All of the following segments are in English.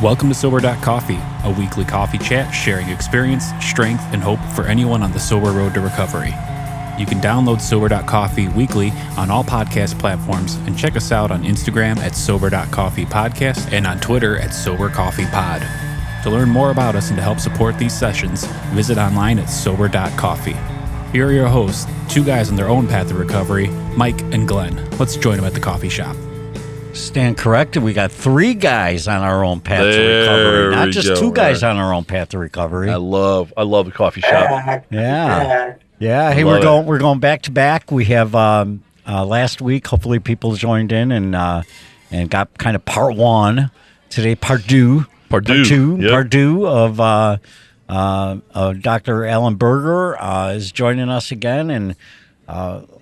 Welcome to Sober.Coffee, a weekly coffee chat sharing experience, strength, and hope for anyone on the sober road to recovery. You can download Sober.Coffee weekly on all podcast platforms and check us out on Instagram at Sober.Coffee Podcast and on Twitter at Sober.Coffee Pod. To learn more about us and to help support these sessions, visit online at Sober.Coffee. Here are your hosts, two guys on their own path to recovery, Mike and Glenn. Let's join them at the coffee shop. Stand corrected. We got three guys on our own path to recovery, not just two guys on our own path to recovery. I love the coffee shop. Yeah. Hey, we're going back to back. We have last week. Hopefully, people joined in and got kind of part one today. Part two of Dr. Alan Berger is joining us again. And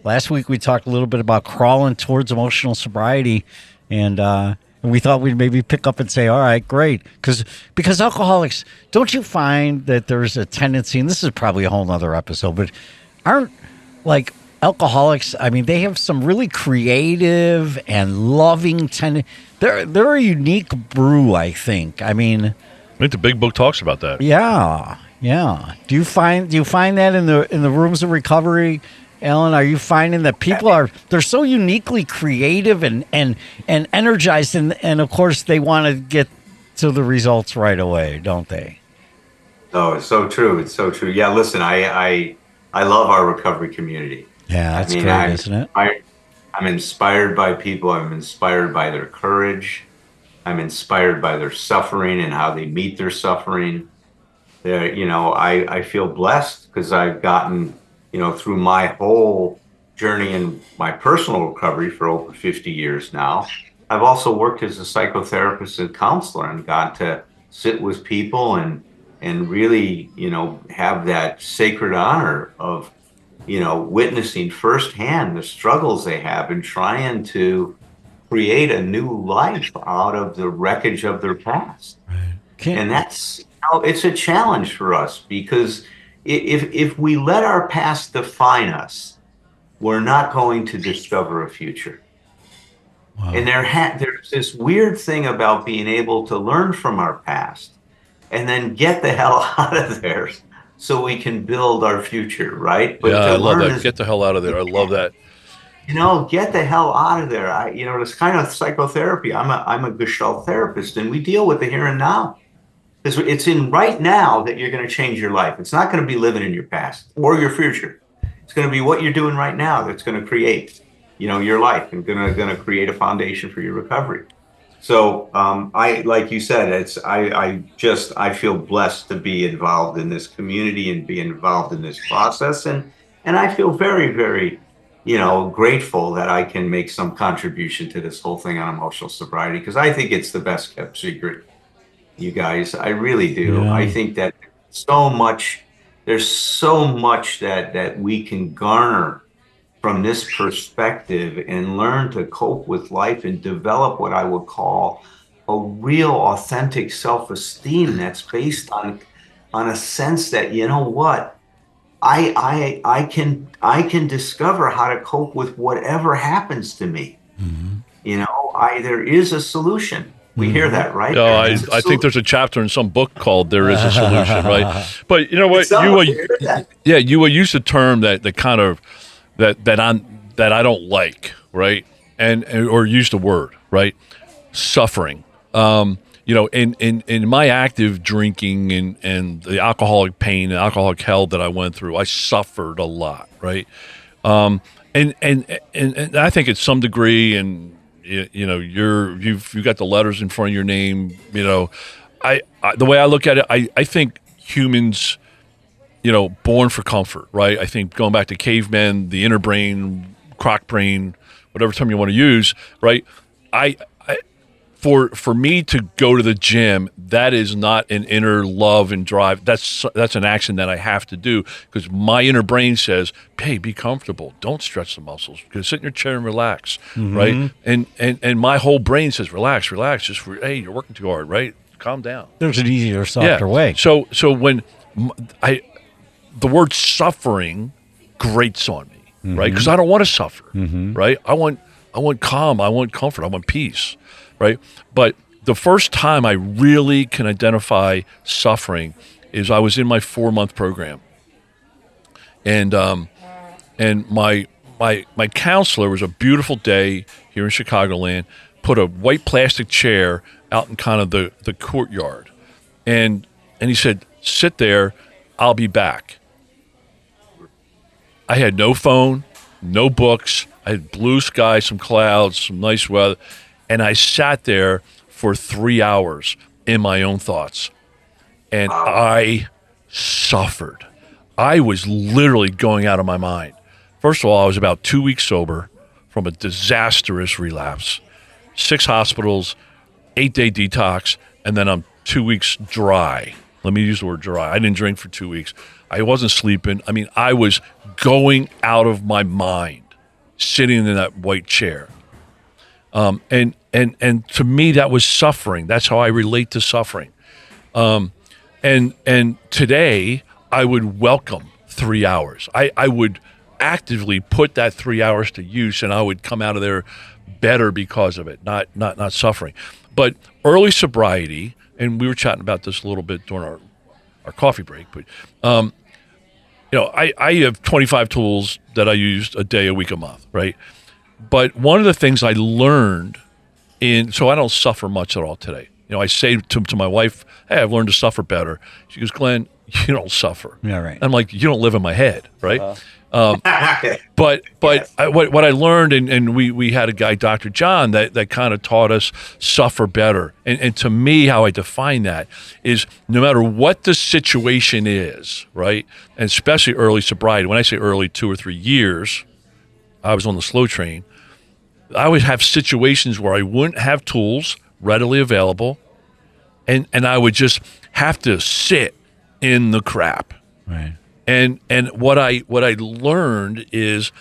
last week we talked a little bit about crawling towards emotional sobriety. And we thought we'd maybe pick up and say, all right, great. Because alcoholics, don't you find that there's a tendency, and this is probably a whole nother episode, but aren't like alcoholics, I mean, they have some really creative and loving tendency. They're a unique brew, I think. I think the big book talks about that. Yeah. Do you find that in the rooms of recovery, Alan? Are you finding that people they're so uniquely creative and energized and of course they want to get to the results right away, don't they? Oh, it's so true. It's so true. Yeah, listen, I love our recovery community. Yeah, that's great, isn't it? I'm inspired by people. I'm inspired by their courage. I'm inspired by their suffering and how they meet their suffering. I feel blessed because I've gotten, through my whole journey in my personal recovery for over 50 years now. I've also worked as a psychotherapist and counselor and got to sit with people and really, have that sacred honor of, witnessing firsthand the struggles they have and trying to create a new life out of the wreckage of their past. Right. And that's, it's a challenge for us because if we let our past define us, we're not going to discover a future. Wow. And there's this weird thing about being able to learn from our past and then get the hell out of there so we can build our future, right? But I love that. Get the hell out of there. I love that. Get the hell out of there. It's kind of psychotherapy. I'm a Gestalt therapist, and we deal with the here and now. Because it's in right now that you're going to change your life. It's not going to be living in your past or your future. It's going to be what you're doing right now that's going to create, your life and going to create a foundation for your recovery. So like you said, I feel blessed to be involved in this community and be involved in this process. And I feel very, very, grateful that I can make some contribution to this whole thing on emotional sobriety, because I think it's the best kept secret. You guys, I really do. Yeah. I think that there's so much that we can garner from this perspective and learn to cope with life and develop what I would call a real authentic self-esteem that's based on a sense that, I can discover how to cope with whatever happens to me. Mm-hmm. There is a solution. We hear that, right? No, I think there's a chapter in some book called "There Is a Solution," right? But you know what? You used a term that kind of that I don't like, right? Or used the word, right? Suffering. In my active drinking and the alcoholic pain and alcoholic hell that I went through, I suffered a lot, right? And I think at some degree, and you've got the letters in front of your name. I the way I look at it, I think humans, born for comfort, right? I think going back to cavemen, the inner brain, croc brain, whatever term you want to use, right? For me to go to the gym, that is not an inner love and drive. That's an action that I have to do because my inner brain says, "Hey, be comfortable. Don't stretch the muscles. Sit in your chair and relax." Mm-hmm. Right? And my whole brain says, "Relax. Just hey, you're working too hard, right? Calm down." There's an easier, softer way. So when the word suffering grates on me, mm-hmm. right? Because I don't want to suffer, mm-hmm. right? I want calm. I want comfort. I want peace. Right. But the first time I really can identify suffering is I was in my 4-month program, and my counselor, was a beautiful day here in Chicagoland, put a white plastic chair out in kind of the courtyard, and he said, "Sit there, I'll be back." I had no phone, no books. I had blue sky, some clouds, some nice weather, and I sat there for 3 hours in my own thoughts, and I suffered. I was literally going out of my mind. First of all, I was about 2 weeks sober from a disastrous relapse, 6 hospitals, 8-day detox, and then I'm 2 weeks dry. Let me use the word dry. I didn't drink for 2 weeks. I wasn't sleeping. I mean, I was going out of my mind, sitting in that white chair. And to me, that was suffering. That's how I relate to suffering. And today, I would welcome 3 hours. I would actively put that 3 hours to use, and I would come out of there better because of it, not suffering. But early sobriety, and we were chatting about this a little bit during our coffee break, but I have 25 tools that I use a day, a week, a month, right? But one of the things I learned so I don't suffer much at all today. I say to my wife, "Hey, I've learned to suffer better." She goes, "Glenn, you don't suffer." Yeah, right. I'm like, "You don't live in my head, right?" But Yes. what I learned, and we had a guy, Dr. John, that kind of taught us suffer better. And to me, how I define that is no matter what the situation is, right? And especially early sobriety. When I say early, 2 or 3 years, I was on the slow train. I would have situations where I wouldn't have tools readily available, and I would just have to sit in the crap. Right. And what I learned is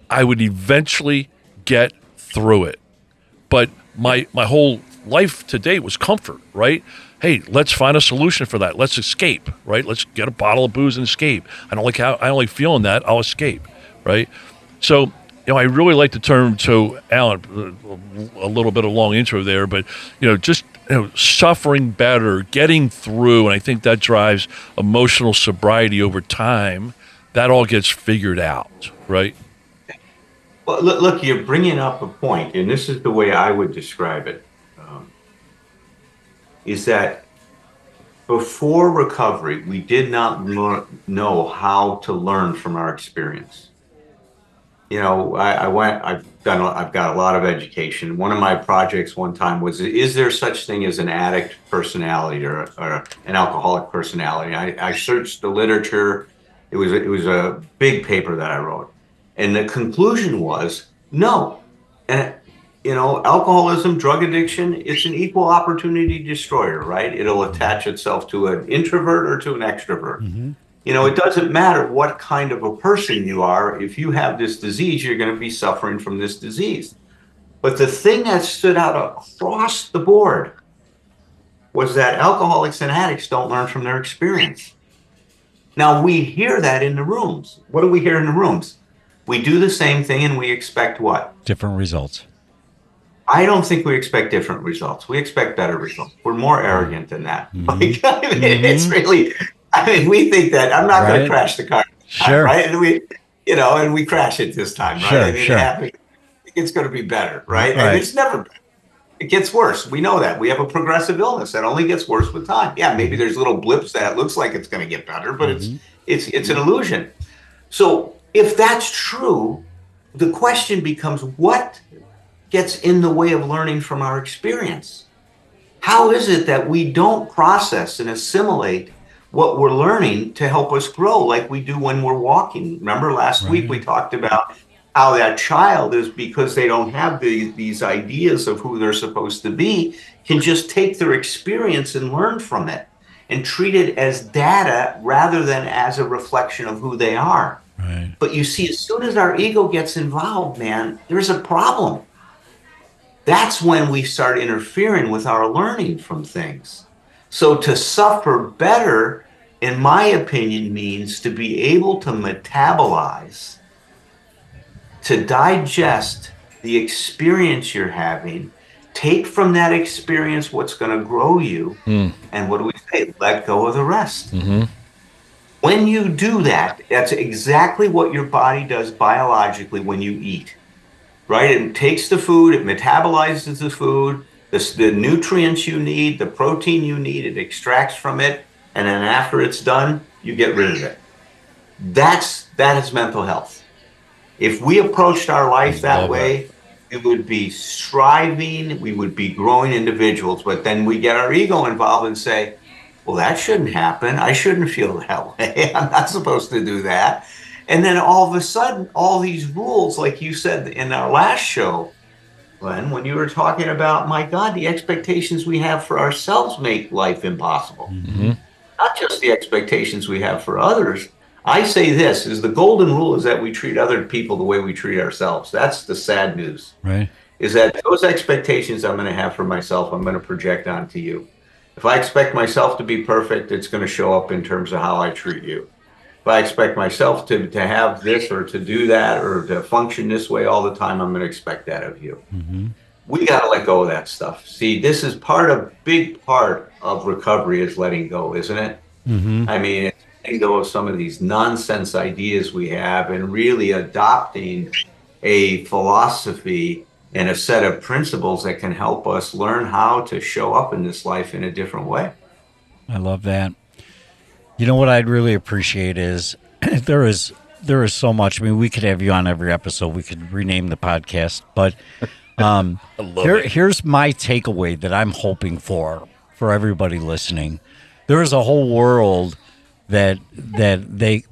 I would eventually get through it. But my whole life to date was comfort, right? Hey, let's find a solution for that. Let's escape, right? Let's get a bottle of booze and escape. I don't like feeling that. I'll escape, right? So, I really like the term. So, Alan, a little bit of long intro there, but just suffering better, getting through, and I think that drives emotional sobriety over time. That all gets figured out, right? Well, look, you're bringing up a point, and this is the way I would describe it, is that before recovery, we did not know how to learn from our experience. I've got a lot of education. One of my projects one time was, is there such thing as an addict personality or an alcoholic personality? I searched the literature. It was a big paper that I wrote. And the conclusion was no. And, alcoholism, drug addiction, it's an equal opportunity destroyer, right? It'll attach itself to an introvert or to an extrovert. Mm-hmm. It doesn't matter what kind of a person you are. If you have this disease, you're going to be suffering from this disease. But the thing that stood out across the board was that alcoholics and addicts don't learn from their experience. Now, we hear that in the rooms. What do we hear in the rooms? We do the same thing and we expect what? Different results. I don't think we expect different results. We expect better results. We're more arrogant than that. Mm-hmm. It's really... we think that I'm not going to crash the car, sure, right? And we crash it this time, right? Sure. It's going to be better, right? And it's never better. It gets worse. We know that. We have a progressive illness that only gets worse with time. Yeah, maybe there's little blips that it looks like it's going to get better, but it's an illusion. So if that's true, the question becomes, what gets in the way of learning from our experience? How is it that we don't process and assimilate what we're learning to help us grow like we do when we're walking? Remember last week we talked about how that child is, because they don't have these ideas of who they're supposed to be, can just take their experience and learn from it and treat it as data rather than as a reflection of who they are. Right. But you see, as soon as our ego gets involved, man, there's a problem. That's when we start interfering with our learning from things. So to suffer better, in my opinion, means to be able to metabolize, to digest the experience you're having, Take from that experience what's going to grow you. And what do we say? Let go of the rest. When you do that, that's exactly what your body does biologically when you eat, right? It takes the food, it metabolizes the food, the nutrients you need, the protein you need, it extracts from it, and then after it's done, you get rid of it. That is mental health. If we approached our life that way, we would be striving, we would be growing individuals, but then we get our ego involved and say, well, that shouldn't happen. I shouldn't feel that way. I'm not supposed to do that. And then all of a sudden, all these rules, like you said in our last show, Glenn, when you were talking about, my God, the expectations we have for ourselves make life impossible. Not just the expectations we have for others. I say this is the golden rule is that we treat other people the way we treat ourselves. That's the sad news. Right. Is that those expectations I'm going to have for myself, I'm going to project onto you. If I expect myself to be perfect, it's going to show up in terms of how I treat you. If I expect myself to have this or to do that or to function this way all the time, I'm going to expect that of you. We got to let go of that stuff. See, this is big part of recovery is letting go, isn't it? I mean, it's letting go of some of these nonsense ideas we have and really adopting a philosophy and a set of principles that can help us learn how to show up in this life in a different way. I love that. You know what I'd really appreciate is there is so much. I mean, we could have you on every episode. We could rename the podcast, but here's my takeaway that I'm hoping for everybody listening. There is a whole world that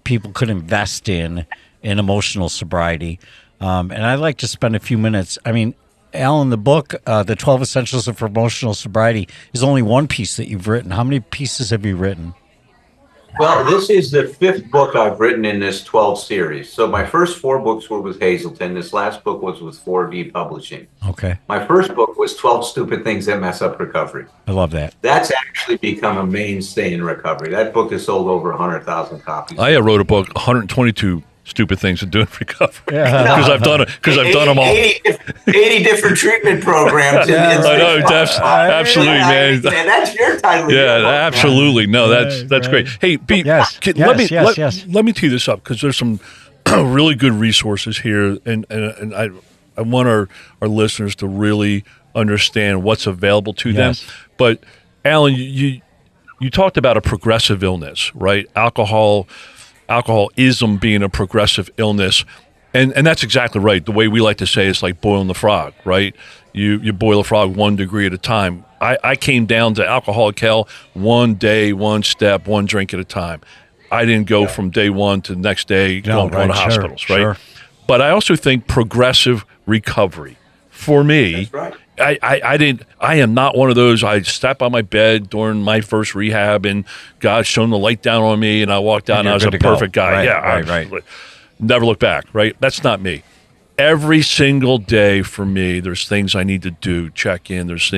people could invest in emotional sobriety. And I'd like to spend a few minutes. I mean, Alan, the book, The 12 Essentials of Emotional Sobriety, is only one piece that you've written. How many pieces have you written? Well, this is the 5th book I've written in this 12 series. So my first 4 books were with Hazelton. This last book was with 4D Publishing. Okay. My first book was 12 Stupid Things That Mess Up Recovery. I love that. That's actually become a mainstay in recovery. That book has sold over 100,000 copies. I wrote a book, 122 stupid things to do in recovery, because I've done it. Because I've done them all. 80 different treatment programs. I know, absolutely, man. That's your title. Yeah, absolutely. No, that's great. Hey, Pete, let me tee this up because there's some really good resources here, and I want our listeners to really understand what's available to them. But Alan, you talked about a progressive illness, right? Alcoholism being a progressive illness. And that's exactly right. The way we like to say it's like boiling the frog, right? You boil a frog 1 degree at a time. I came down to alcoholic hell 1 day, 1 step, 1 drink at a time. I didn't go from day 1 to the next day going to hospitals, right? Sure. But I also think progressive recovery. For me, that's right. I am not one of those. I stepped on my bed during my first rehab and God shone the light down on me and I walked out and I was a perfect guy. Right. Never look back, right? That's not me. Every single day for me, there's things I need to do, check in. There's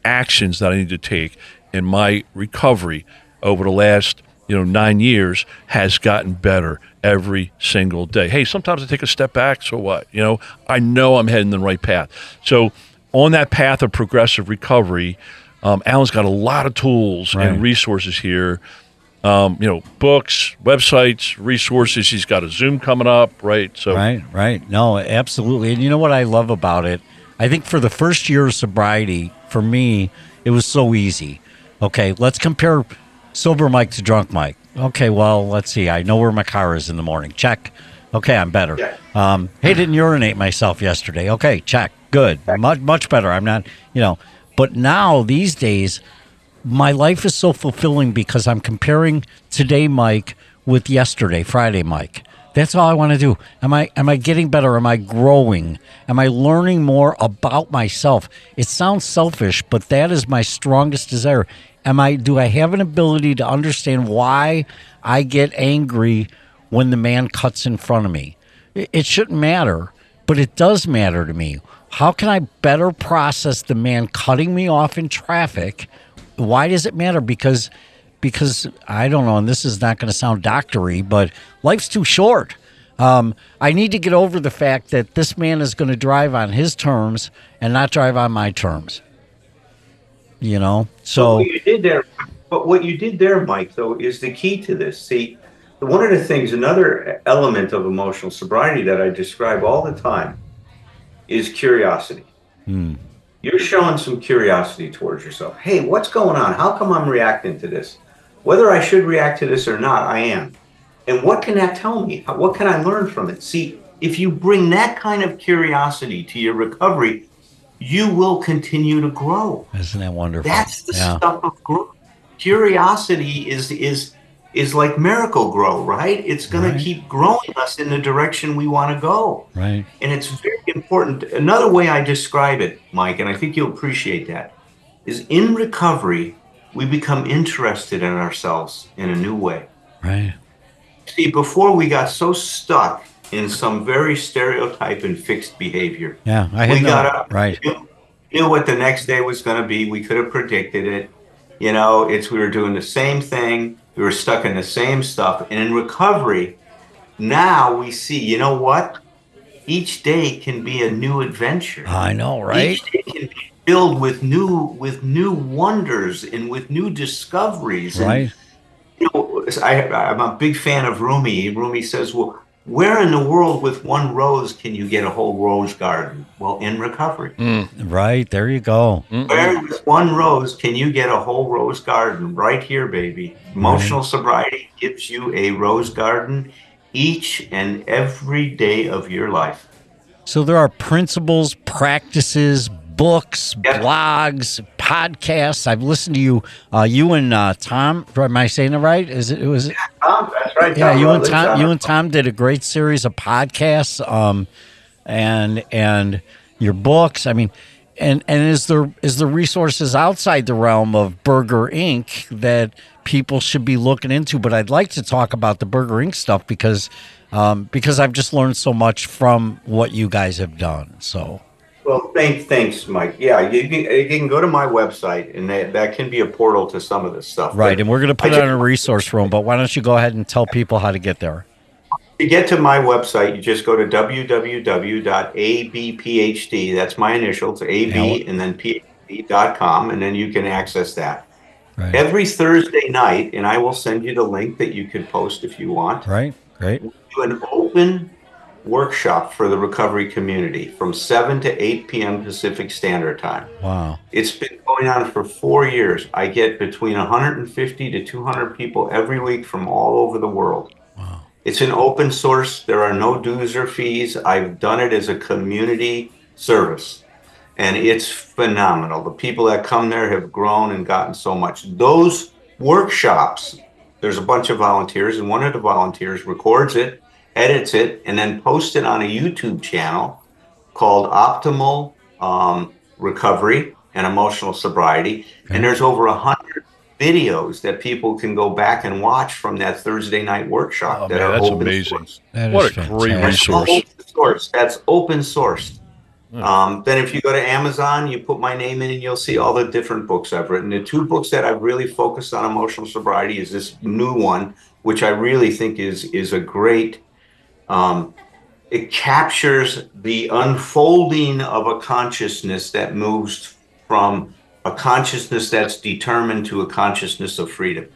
actions that I need to take. And my recovery over the last 9 years has gotten better every single day. Hey, sometimes I take a step back, so what? I know I'm heading the right path. So on that path of progressive recovery, Alan's got a lot of tools and resources here. Books, websites, resources. He's got a Zoom coming up, right? So Right. No, absolutely. And you know what I love about it? I think for the first year of sobriety, for me, it was so easy. Okay, let's compare sober Mike to drunk Mike. Okay, well, let's see. I know where my car is in the morning. Check. Okay, I'm better. Hey, didn't urinate myself yesterday. Okay, check. Good. Much better. I'm not, But now, these days, my life is so fulfilling because I'm comparing today Mike with yesterday, Friday Mike. That's all I want to do. Am I getting better? Am I growing? Am I learning more about myself? It sounds selfish, but that is my strongest desire. Do I have an ability to understand why I get angry when the man cuts in front of me? It shouldn't matter, but it does matter to me. How can I better process the man cutting me off in traffic? Why does it matter? Because I don't know, and this is not going to sound doctory, but life's too short. I need to get over the fact that this man is going to drive on his terms and not drive on my terms. You know, so what you did there, Mike, though, is the key to this. See, one of the things, another element of emotional sobriety that I describe all the time is curiosity. You're showing some curiosity towards yourself. Hey, what's going on? How come I'm reacting to this? Whether I should react to this or not, I am. And what can that tell me? What can I learn from it? See, if you bring that kind of curiosity to your recovery, you will continue to grow. Isn't that wonderful? That's the stuff of growth. Curiosity is like miracle grow, right? It's going to keep growing us in the direction we want to go. Right. And it's very important. Another way I describe it, Mike, and I think you'll appreciate that, is in recovery, we become interested in ourselves in a new way. Right. See, before we got so stuck in some very stereotype and fixed behavior. Yeah, we got up, right. Knew what the next day was going to be. We could have predicted it. You know, we were doing the same thing. We were stuck in the same stuff. And in recovery, now we see, you know what? Each day can be a new adventure. I know, right? Each day can be filled with new wonders and with new discoveries. Right. And, you know, I'm a big fan of Rumi. Rumi says, well, where in the world with one rose can you get a whole rose garden? Well, in recovery. Right. There you go. Where with one rose can you get a whole rose garden? Right here, baby. Emotional sobriety gives you a rose garden each and every day of your life. So there are principles, practices, books, blogs, podcasts. I've listened to you, you and Tom. Am I saying it right? Tom, that's right. Yeah, Tom, you and Tom did a great series of podcasts, and your books. I mean, and is there resources outside the realm of Berger Inc. that people should be looking into? But I'd like to talk about the Berger Inc. stuff because I've just learned so much from what you guys have done. So. Well, thanks, Mike. Yeah, you can go to my website, and that can be a portal to some of this stuff. Right, but and we're going to put it on a resource room, but why don't you go ahead and tell people how to get there? To get to my website, you just go to www.abphd. That's my initials, AB, and then phd.com, and then you can access that. Right. Every Thursday night, and I will send you the link that you can post if you want. Right, great. We do an open workshop for the recovery community from 7 to 8 p.m. Pacific Standard Time. Wow. It's been going on for 4 years. I get between 150 to 200 people every week from all over the world. Wow. It's an open source. There are no dues or fees. I've done it as a community service, and it's phenomenal. The people that come there have grown and gotten so much. Those workshops, there's a bunch of volunteers, and one of the volunteers records it, edits it, and then posts it on a YouTube channel called Optimal Recovery and Emotional Sobriety. Okay. And there's over 100 videos that people can go back and watch from that Thursday night workshop. That's amazing. What a great resource. That's open sourced. Then if you go to Amazon, you put my name in and you'll see all the different books I've written. The 2 books that I've really focused on emotional sobriety is this new one, which I really think is a great, it captures the unfolding of a consciousness that moves from a consciousness that's determined to a consciousness of freedom.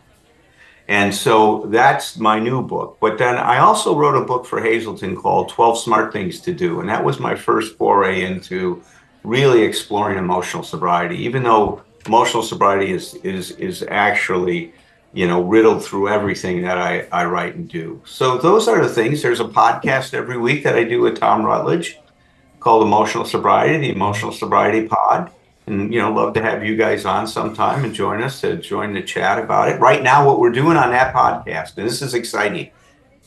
And so that's my new book. But then I also wrote a book for Hazelden called 12 Smart Things to Do. And that was my first foray into really exploring emotional sobriety, even though emotional sobriety is actually, you know, riddled through everything that I write and do. So those are the things. There's a podcast every week that I do with Tom Rutledge called Emotional Sobriety, the Emotional Sobriety Pod. And, you know, love to have you guys on sometime and join the chat about it. Right now, what we're doing on that podcast, and this is exciting,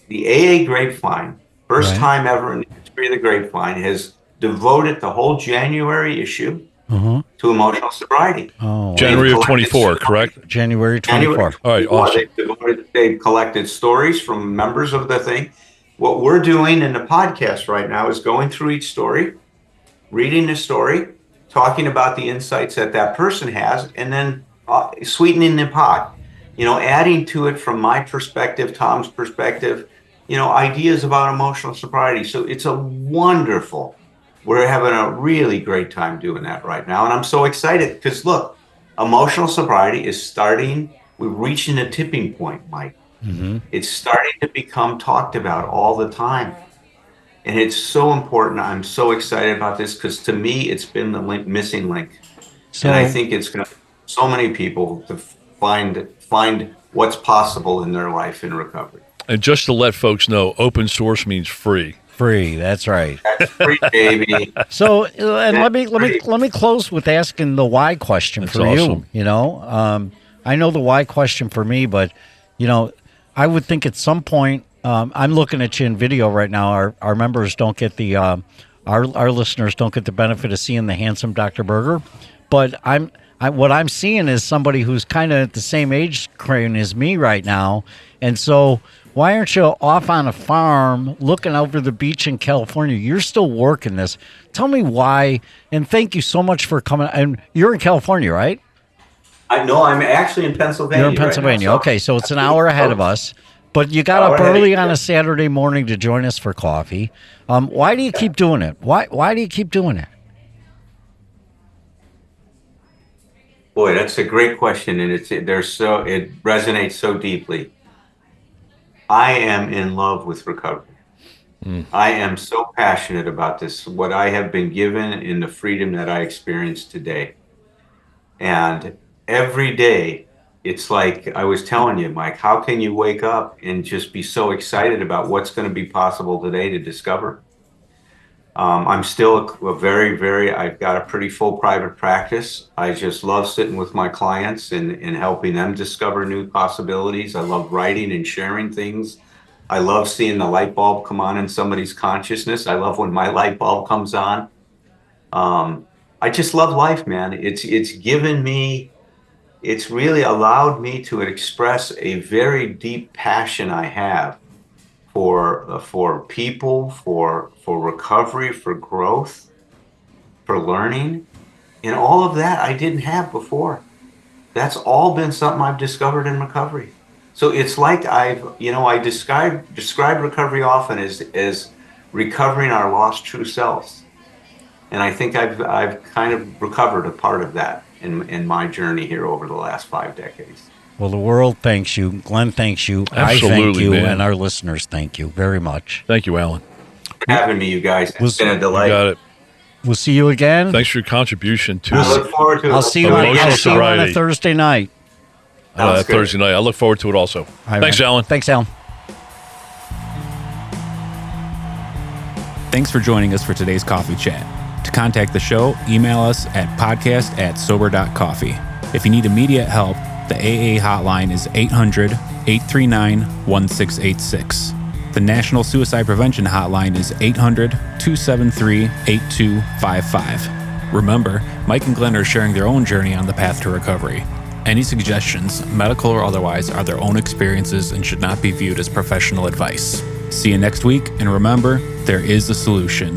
the AA Grapevine, first time ever in the history of the Grapevine, has devoted the whole January issue to emotional sobriety. Oh, January of 24, correct? January 24. All right, awesome. They've collected stories from members of the thing. What we're doing in the podcast right now is going through each story, reading the story, talking about the insights that person has, and then sweetening the pot, you know, adding to it from my perspective, Tom's perspective, ideas about emotional sobriety. So it's we're having a really great time doing that right now. And I'm so excited because look, emotional sobriety is we're reaching a tipping point, Mike. Mm-hmm. It's starting to become talked about all the time. And it's so important. I'm so excited about this because to me, it's been the missing link. So, and I think it's going to so many people to find what's possible in their life in recovery. And just to let folks know, open source means free. Free, that's right. That's free, baby. So, and let me close with asking the why question That's for awesome. you. I know the why question for me, but I would think at some point, I'm looking at you in video right now. Our members don't get the our listeners don't get the benefit of seeing the handsome Dr. Berger, but what I'm seeing is somebody who's kind of at the same age crane as me right now, and so. Why aren't you off on a farm looking over the beach in California? You're still working this. Tell me why, and thank you so much for coming. And you're in California, right? No, I'm actually in Pennsylvania. You're in Pennsylvania. Right now, okay, so it's an hour ahead of us. But you got up early on a Saturday morning to join us for coffee. Why do you keep doing it? Why do you keep doing it? Boy, that's a great question, and it resonates so deeply. I am in love with recovery. I am so passionate about this, what I have been given and the freedom that I experience today. And every day, it's like I was telling you, Mike, how can you wake up and just be so excited about what's going to be possible today to discover? I'm still I've got a pretty full private practice. I just love sitting with my clients and helping them discover new possibilities. I love writing and sharing things. I love seeing the light bulb come on in somebody's consciousness. I love when my light bulb comes on. I just love life, man. It's really allowed me to express a very deep passion I have for people, for recovery, for growth, for learning, and all of that I didn't have before. That's all been something I've discovered in recovery. So it's like I describe recovery often as recovering our lost true selves, and I think I've kind of recovered a part of that in my journey here over the last 5 decades. Well, the world thanks you. Glenn thanks you. Absolutely, I thank you, man. and our listeners thank you very much. Thank you, Alan. For having me, you guys. It's been a delight. You got it. We'll see you again. Thanks for your contribution to I look forward to it. I'll see you on Emotional sobriety. a Thursday night. Sounds good. Thursday night. I look forward to it also. All right, Thanks, man. Alan. Thanks, Alan. Thanks for joining us for today's coffee chat. To contact the show, email us at podcast@Sober.Coffee. If you need immediate help, the AA hotline is 800-839-1686. The National Suicide Prevention Hotline is 800-273-8255. Remember, Mike and Glenn are sharing their own journey on the path to recovery. Any suggestions, medical or otherwise, are their own experiences and should not be viewed as professional advice. See you next week, and remember, there is a solution.